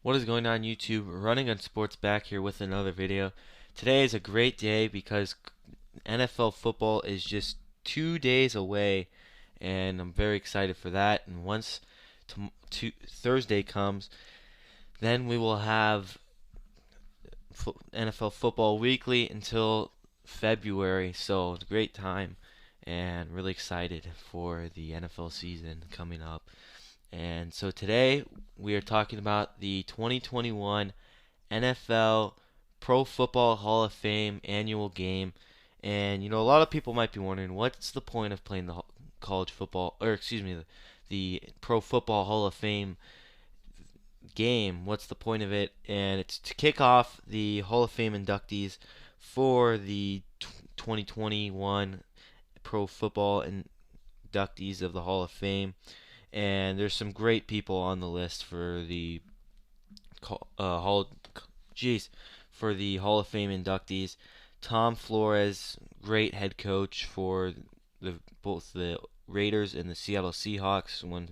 What is going on YouTube? Running on Sports back here with another video. Today is a great day because NFL football is just 2 days away and I'm very excited for that. And once Thursday comes, then we will have NFL football weekly until February. So it's a great time and really excited for the NFL season coming up. And so today we are talking about the 2021 NFL Pro Football Hall of Fame annual game. And a lot of people might be wondering what's the point of playing the college football, or excuse me, the Pro Football Hall of Fame game. What's the point of it? And it's to kick off the Hall of Fame inductees for the 2021 Pro Football inductees of the Hall of Fame. And there's some great people on the list for the Hall for the Hall of Fame inductees. Tom Flores, great head coach for both the Raiders and the Seattle Seahawks, won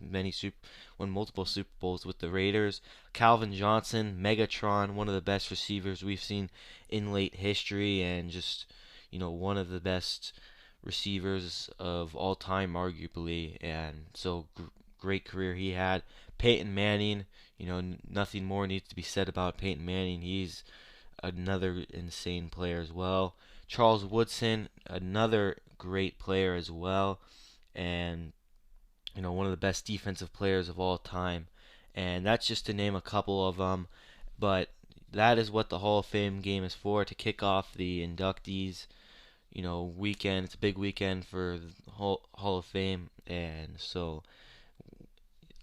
multiple Super Bowls with the Raiders. Calvin Johnson, Megatron, one of the best receivers we've seen in late history, and just one of the best receivers of all time, arguably. And so great career he had. Peyton Manning, nothing more needs to be said about Peyton Manning. He's another insane player as well. Charles Woodson, another great player as well, and one of the best defensive players of all time. And that's just to name a couple of them, but that is what the Hall of Fame game is for, to kick off the inductees weekend. It's a big weekend for the Hall of Fame. And so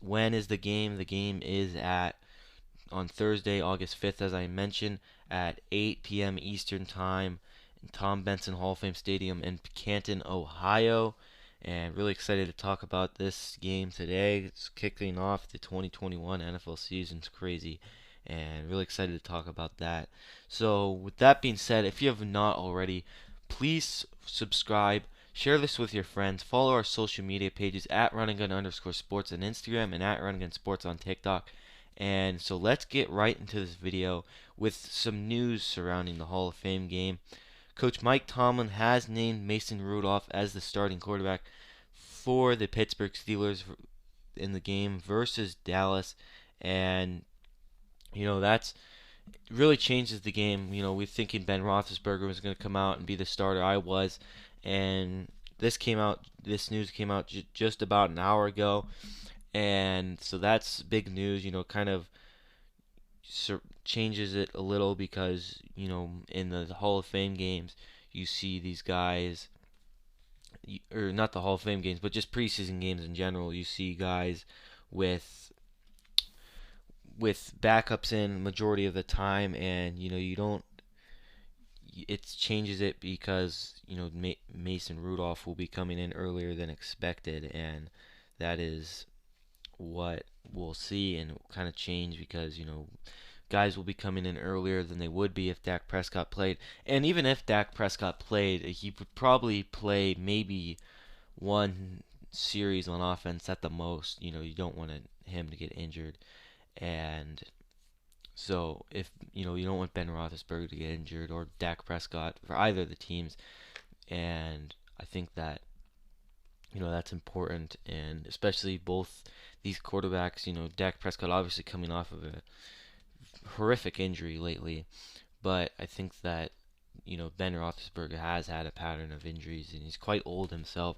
when is the game? The game is on Thursday, August 5th, as I mentioned, at 8 p.m. Eastern Time in Tom Benson Hall of Fame Stadium in Canton, Ohio. And really excited to talk about this game today. It's kicking off the 2021 NFL season. It's crazy. And really excited to talk about that. So with that being said, if you have not already, please subscribe. Share this with your friends. Follow our social media pages at runandgun_sports on Instagram and at runandgunsports on TikTok. And so let's get right into this video with some news surrounding the Hall of Fame game. Coach Mike Tomlin has named Mason Rudolph as the starting quarterback for the Pittsburgh Steelers in the game versus Dallas. And that's really changes the game. We're thinking Ben Roethlisberger was going to come out and be the starter. I was, and this news came out just about an hour ago, and so that's big news. Kind of changes it a little because in the Hall of Fame games you see these guys, or not the Hall of Fame games, but just preseason games in general. You see guys with backups in majority of the time, and you don't. It changes it because Mason Rudolph will be coming in earlier than expected, and that is what we'll see, and kind of change because guys will be coming in earlier than they would be if Dak Prescott played. And even if Dak Prescott played, he would probably play maybe one series on offense at the most. You don't want him to get injured. And so if you don't want Ben Roethlisberger to get injured, or Dak Prescott, for either of the teams. And I think that that's important, and especially both these quarterbacks. Dak Prescott obviously coming off of a horrific injury lately, but I think that Ben Roethlisberger has had a pattern of injuries, and he's quite old himself.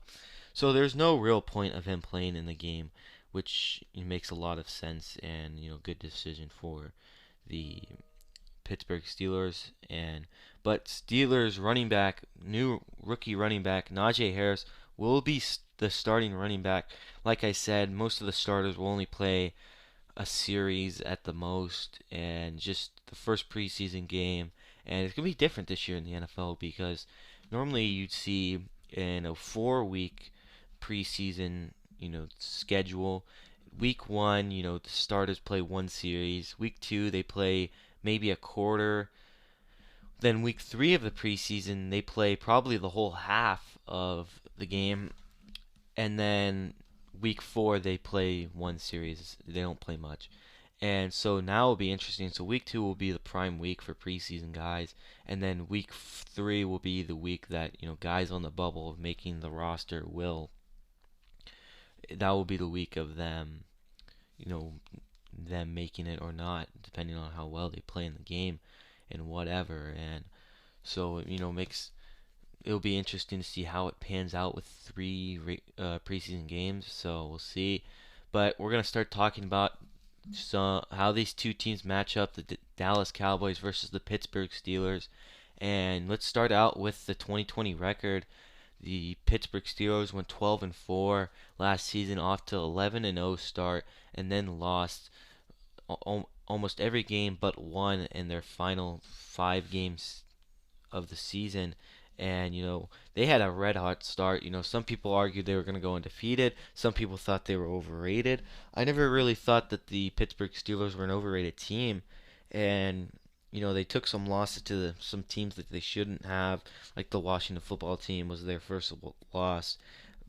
So there's no real point of him playing in the game, which makes a lot of sense, and good decision for the Pittsburgh Steelers. But Steelers running back, new rookie running back Najee Harris will be the starting running back. Like I said, most of the starters will only play a series at the most, and just the first preseason game. And it's going to be different this year in the NFL because normally you'd see in a 4-week preseason schedule. Week 1, the starters play one series. Week 2, they play maybe a quarter. Then week 3 of the preseason, they play probably the whole half of the game. And then week 4, they play one series. They don't play much. And so now it'll be interesting. So week 2 will be the prime week for preseason guys, and then week 3 will be the week that guys on the bubble of making the roster will. That will be the week of them, you know, them making it or not, depending on how well they play in the game and whatever. And so makes it'll be interesting to see how it pans out with 3 preseason games. So we'll see. But we're gonna start talking about how these two teams match up: the Dallas Cowboys versus the Pittsburgh Steelers. And let's start out with the 2020 record. The Pittsburgh Steelers went 12-4 last season, off to 11-0 start, and then lost almost every game but one in their final 5 games of the season. And they had a red hot start. Some people argued they were going to go undefeated. Some people thought they were overrated. I never really thought that the Pittsburgh Steelers were an overrated team. And they took some losses to some teams that they shouldn't have, like the Washington football team was their first loss.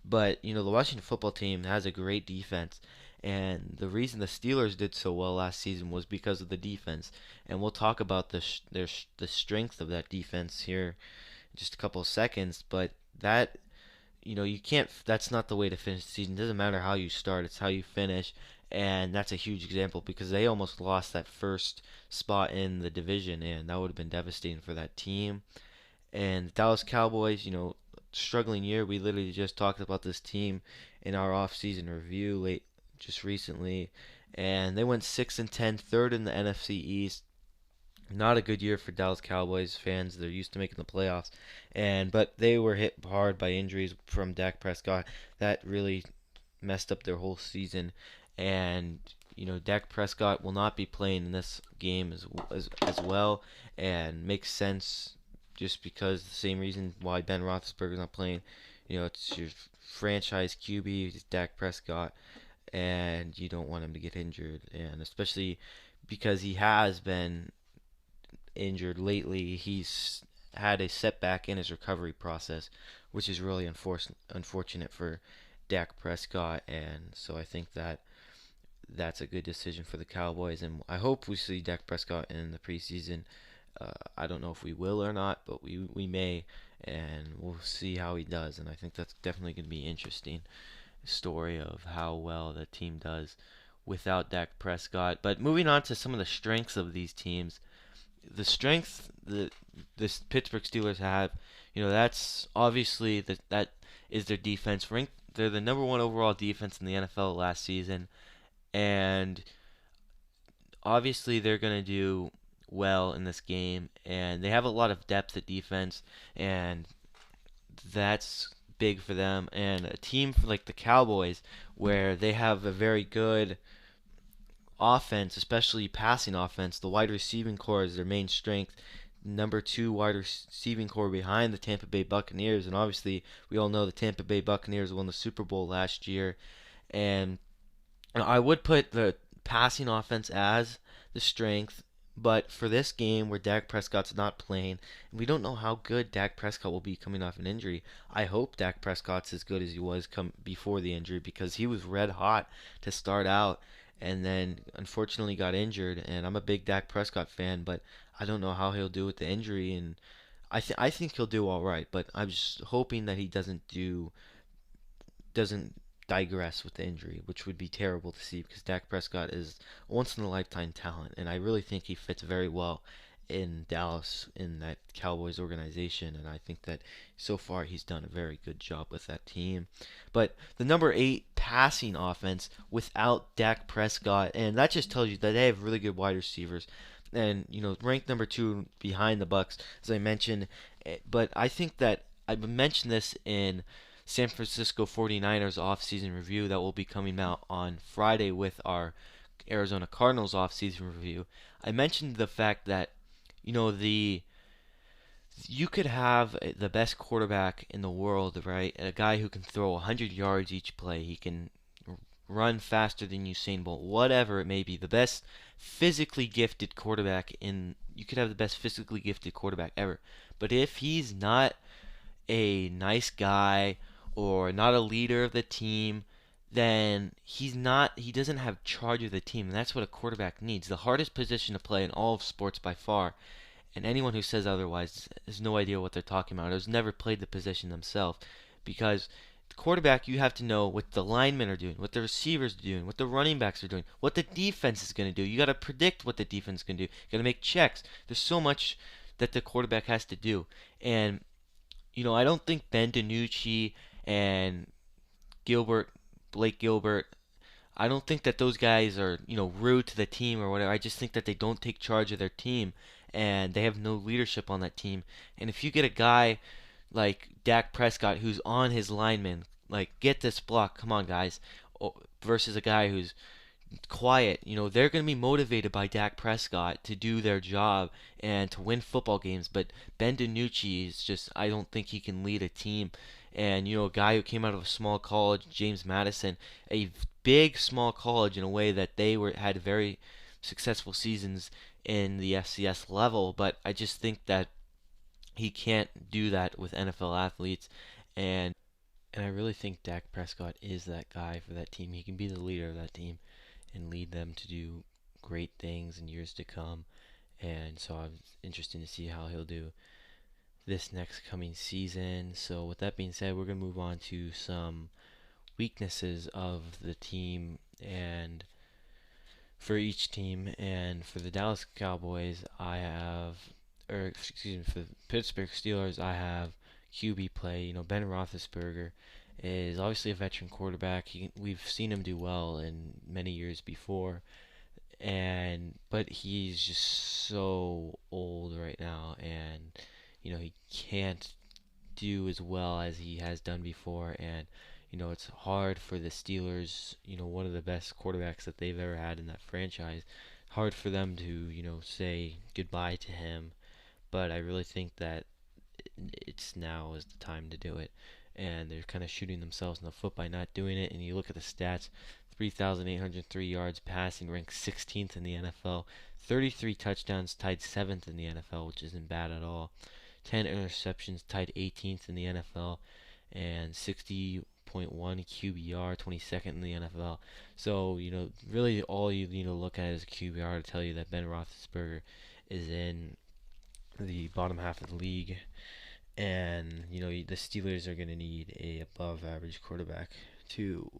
But the Washington football team has a great defense, and the reason the Steelers did so well last season was because of the defense. And we'll talk about the strength of that defense here in just a couple of seconds. But that you can't. That's not the way to finish the season. It doesn't matter how you start; it's how you finish. And that's a huge example because they almost lost that first spot in the division, and that would have been devastating for that team. And the Dallas Cowboys, struggling year. We literally just talked about this team in our off-season review just recently, and they went 6-10, third in the NFC East. Not a good year for Dallas Cowboys fans. They're used to making the playoffs, but they were hit hard by injuries from Dak Prescott. That really messed up their whole season, and Dak Prescott will not be playing in this game as well, and makes sense just because the same reason why Ben Roethlisberger's not playing. It's your franchise QB, it's Dak Prescott, and you don't want him to get injured, and especially because he has been injured lately. He's had a setback in his recovery process, which is really unfortunate for Dak Prescott, and so I think that's a good decision for the Cowboys, and I hope we see Dak Prescott in the preseason. I don't know if we will or not, but we may, and we'll see how he does, and I think that's definitely going to be an interesting story of how well the team does without Dak Prescott. But moving on to some of the strengths of these teams, the strength the Pittsburgh Steelers have, that's obviously that is their defense. They're the number 1 overall defense in the NFL last season, and obviously they're going to do well in this game, and they have a lot of depth at defense, and that's big for them. And a team like the Cowboys, where they have a very good offense, especially passing offense, the wide receiving core is their main strength. Number 2 wide receiving core behind the Tampa Bay Buccaneers, and obviously we all know the Tampa Bay Buccaneers won the Super Bowl last year, and I would put the passing offense as the strength. But for this game where Dak Prescott's not playing, and we don't know how good Dak Prescott will be coming off an injury, I hope Dak Prescott's as good as he was before the injury, because he was red hot to start out and then unfortunately got injured. And I'm a big Dak Prescott fan, but I don't know how he'll do with the injury, and I think he'll do all right, but I'm just hoping that he doesn't digress with the injury, which would be terrible to see because Dak Prescott is a once in a lifetime talent, and I really think he fits very well in Dallas, in that Cowboys organization, and I think that so far he's done a very good job with that team. But the number 8 passing offense without Dak Prescott, and that just tells you that they have really good wide receivers, and ranked number 2 behind the Bucks, as I mentioned. But I think that I've mentioned this in San Francisco 49ers offseason review that will be coming out on Friday with our Arizona Cardinals offseason review. I mentioned the fact that you could have the best quarterback in the world, right? A guy who can throw 100 yards each play. He can run faster than Usain Bolt, whatever it may be. The best physically gifted quarterback you could have the best physically gifted quarterback ever. But if he's not a nice guy or not a leader of the team, then he doesn't have charge of the team, and that's what a quarterback needs. The hardest position to play in all of sports by far, and anyone who says otherwise has no idea what they're talking about, or has never played the position themselves. Because the quarterback, you have to know what the linemen are doing, what the receivers are doing, what the running backs are doing, what the defense is going to do. You got to predict what the defense is going to do. You got to make checks. There's so much that the quarterback has to do. And, I don't think Ben DiNucci and Gilbert, Blake Gilbert, I don't think that those guys are, rude to the team or whatever. I just think that they don't take charge of their team and they have no leadership on that team. And if you get a guy like Dak Prescott who's on his lineman, like, get this block, come on guys, versus a guy who's quiet, they're going to be motivated by Dak Prescott to do their job and to win football games. But Ben DiNucci is just, I don't think he can lead a team. And, a guy who came out of a small college, James Madison, a big small college in a way that they had very successful seasons in the FCS level. But I just think that he can't do that with NFL athletes. And I really think Dak Prescott is that guy for that team. He can be the leader of that team and lead them to do great things in years to come. And so I'm interested to see how he'll do this next coming season. So with that being said, we're going to move on to some weaknesses of the team and for each team. And for the Dallas Cowboys, for the Pittsburgh Steelers, I have QB play. Ben Roethlisberger is obviously a veteran quarterback. We've seen him do well in many years before, but he's just so old right now, and he can't do as well as he has done before. And it's hard for the Steelers, one of the best quarterbacks that they've ever had in that franchise, hard for them to say goodbye to him. But I really think that it's now is the time to do it. And they're kind of shooting themselves in the foot by not doing it. And you look at the stats: 3,803 yards passing, ranked 16th in the NFL. 33 touchdowns, tied 7th in the NFL, which isn't bad at all. 10 interceptions, tied 18th in the NFL. And 60.1 QBR, 22nd in the NFL. So, really all you need to look at is QBR to tell you that Ben Roethlisberger is in the bottom half of the league. And the Steelers are going to need a above average quarterback to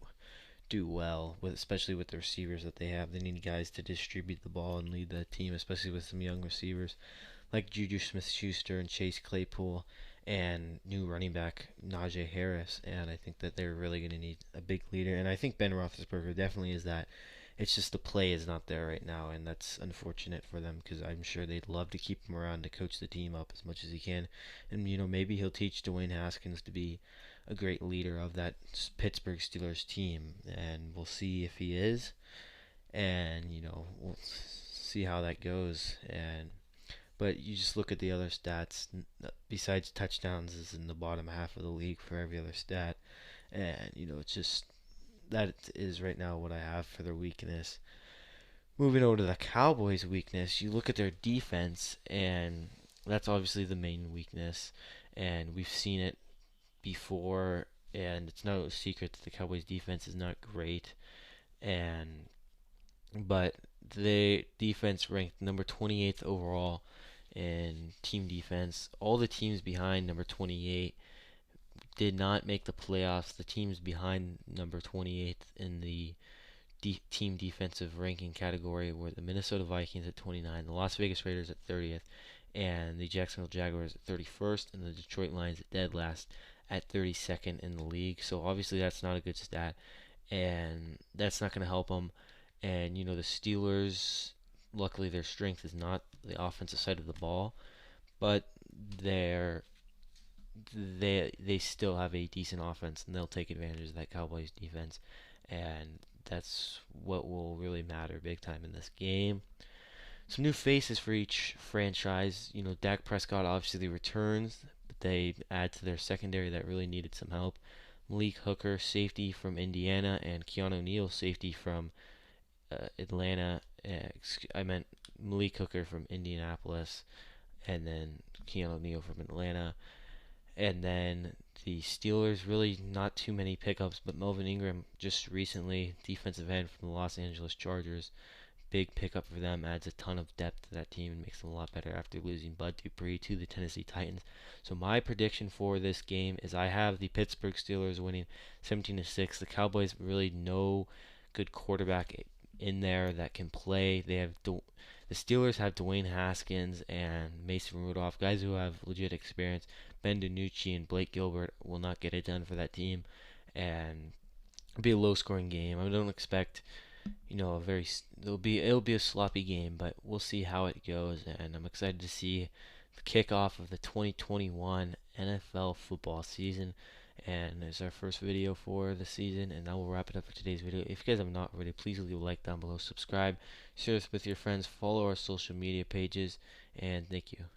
do well, especially with the receivers that they have. They need guys to distribute the ball and lead the team, especially with some young receivers like Juju Smith-Schuster and Chase Claypool, and new running back Najee Harris. And I think that they're really going to need a big leader. And I think Ben Roethlisberger definitely is that. It's just the play is not there right now, and that's unfortunate for them because I'm sure they'd love to keep him around to coach the team up as much as he can. And maybe he'll teach Dwayne Haskins to be a great leader of that Pittsburgh Steelers team, and we'll see if he is. And we'll see how that goes. But you just look at the other stats. Besides touchdowns, is in the bottom half of the league for every other stat, and it's just. That is right now what I have for their weakness. Moving over to the Cowboys' weakness, you look at their defense, and that's obviously the main weakness. And we've seen it before, and it's no secret that the Cowboys' defense is not great. But the defense ranked number 28th overall in team defense. All the teams behind number 28 did not make the playoffs. The teams behind number 28th in the team defensive ranking category were the Minnesota Vikings at 29, the Las Vegas Raiders at 30th, and the Jacksonville Jaguars at 31st, and the Detroit Lions at dead last at 32nd in the league. So obviously that's not a good stat, and that's not going to help them. And the Steelers, luckily their strength is not the offensive side of the ball, but they still have a decent offense, and they'll take advantage of that Cowboys defense, and that's what will really matter big time in this game. Some new faces for each franchise. Dak Prescott obviously returns, but they add to their secondary that really needed some help. Malik Hooker, safety from Indiana, and Keanu Neal, safety from Atlanta. I meant Malik Hooker from Indianapolis, and then Keanu Neal from Atlanta. And then the Steelers, really not too many pickups, but Melvin Ingram just recently, defensive end from the Los Angeles Chargers. Big pickup for them, adds a ton of depth to that team and makes them a lot better after losing Bud Dupree to the Tennessee Titans. So my prediction for this game is I have the Pittsburgh Steelers winning 17-6. The Cowboys really no good quarterback in there that can play. The Steelers have Dwayne Haskins and Mason Rudolph, guys who have legit experience. Ben DiNucci and Blake Gilbert will not get it done for that team, and it'll be a low-scoring game. I don't expect, a very it'll be a sloppy game, but we'll see how it goes. And I'm excited to see the kickoff of the 2021 NFL football season. And it's our first video for the season, and that will wrap it up for today's video. If you guys have not already, please leave a like down below, subscribe, share this with your friends, follow our social media pages, and thank you.